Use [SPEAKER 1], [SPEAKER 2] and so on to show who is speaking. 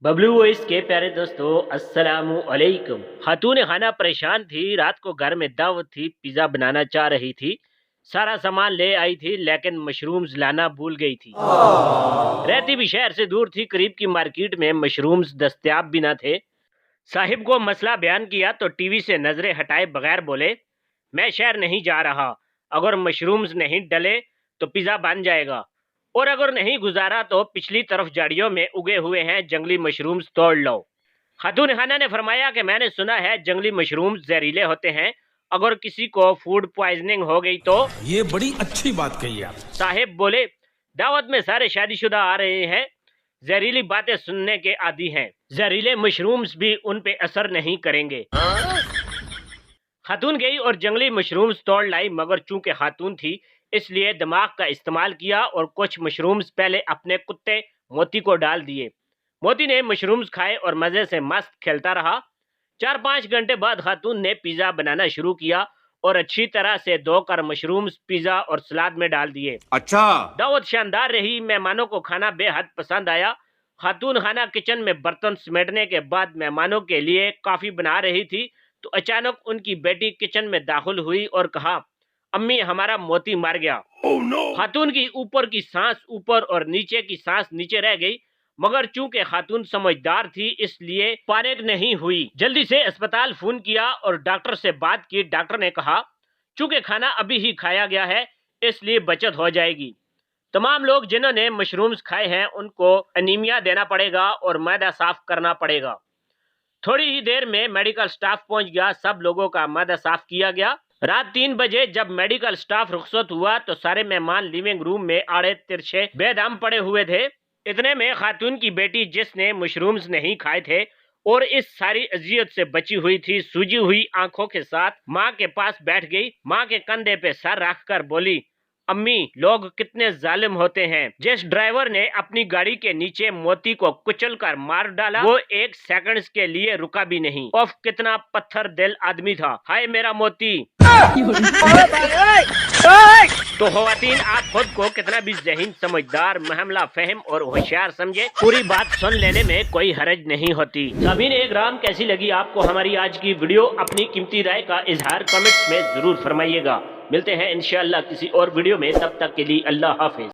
[SPEAKER 1] Bablu voice के प्यारे दोस्तों, अस्सलामु अलैकुम। खातून खाना परेशान थी। रात को घर में दावत थी, पिज्जा बनाना चाह रही थी। सारा सामान ले आई थी लेकिन मशरूम्स लाना भूल गई थी। रहती भी शहर से दूर थी। करीब की मार्केट में मशरूम्स दस्तयाब भी न थे। साहिब को मसला बयान किया तो टीवी से नजरें हटाए बगैर बोले, मैं शहर नहीं जा रहा। अगर मशरूम्स नहीं डले तो पिज्जा बन जाएगा, और अगर नहीं गुजारा तो पिछली तरफ झाड़ियों में उगे हुए हैं जंगली मशरूम्स तोड़ लो। खातून खाना ने फरमाया कि मैंने सुना है जंगली मशरूम्स जहरीले होते हैं, अगर किसी को फूड पॉइजनिंग हो गई तो।
[SPEAKER 2] ये बड़ी अच्छी बात कही आप।
[SPEAKER 1] साहिब बोले, दावत में सारे शादीशुदा आ रहे हैं, जहरीली बातें सुनने के आदी हैं, जहरीले मशरूम्स भी उन पे असर नहीं करेंगे। खातून गई और जंगली मशरूम्स तोड़ लाई, मगर चूंकि खातून थी इसलिए दिमाग का इस्तेमाल किया और कुछ मशरूम्स पहले अपने कुत्ते मोती को डाल दिए। मोती ने मशरूम्स खाए और मजे से मस्त खेलता रहा। 4-5 घंटे बाद खातून ने पिज्जा बनाना शुरू किया और अच्छी तरह से धोकर मशरूम्स पिज्जा और सलाद में डाल दिए।
[SPEAKER 2] अच्छा,
[SPEAKER 1] दावत शानदार रही। मेहमानों को खाना बेहद पसंद आया। खातून खाना किचन में बर्तन समेटने के बाद मेहमानों के लिए कॉफी बना रही थी तो अचानक उनकी बेटी किचन में दाखिल हुई और कहा, अम्मी हमारा मोती मर गया। खातून की ऊपर की सांस ऊपर और नीचे की सांस नीचे रह गई, मगर चूंकि खातून समझदार थी इसलिए पैनिक नहीं हुई। जल्दी से अस्पताल फोन किया और डॉक्टर से बात की। डॉक्टर ने कहा, चूंकि खाना अभी ही खाया गया है इसलिए बचत हो जाएगी। तमाम लोग जिन्होंने मशरूम्स खाए हैं उनको एनीमिया देना पड़ेगा और मैदा साफ करना पड़ेगा। थोड़ी ही देर में मेडिकल स्टाफ पहुंच गया। सब लोगों का मैदा साफ किया गया। रात 3 बजे जब मेडिकल स्टाफ रुखसत हुआ तो सारे मेहमान लिविंग रूम में आड़े तिरछे बेदम पड़े हुए थे। इतने में खातून की बेटी, जिसने मशरूम्स नहीं खाए थे और इस सारी अजियत से बची हुई थी, सूजी हुई आंखों के साथ माँ के पास बैठ गई। माँ के कंधे पे सर रखकर बोली, अम्मी लोग कितने जालिम होते हैं। जिस ड्राइवर ने अपनी गाड़ी के नीचे मोती को कुचल कर मार डाला वो 1 सेकंड के लिए रुका भी नहीं। उफ, कितना पत्थर दिल आदमी था, हाय मेरा मोती। तो ख्वातीन, आप खुद को कितना भी ज़हीन, समझदार, महमला फहम और होशियार समझे, पूरी बात सुन लेने में कोई हरज नहीं होती। सामीन इकराम, कैसी लगी आपको हमारी आज की वीडियो? अपनी कीमती राय का इजहार कमेंट्स में जरूर फरमाइएगा। मिलते हैं इंशाअल्लाह किसी और वीडियो में, तब तक के लिए अल्लाह हाफिज।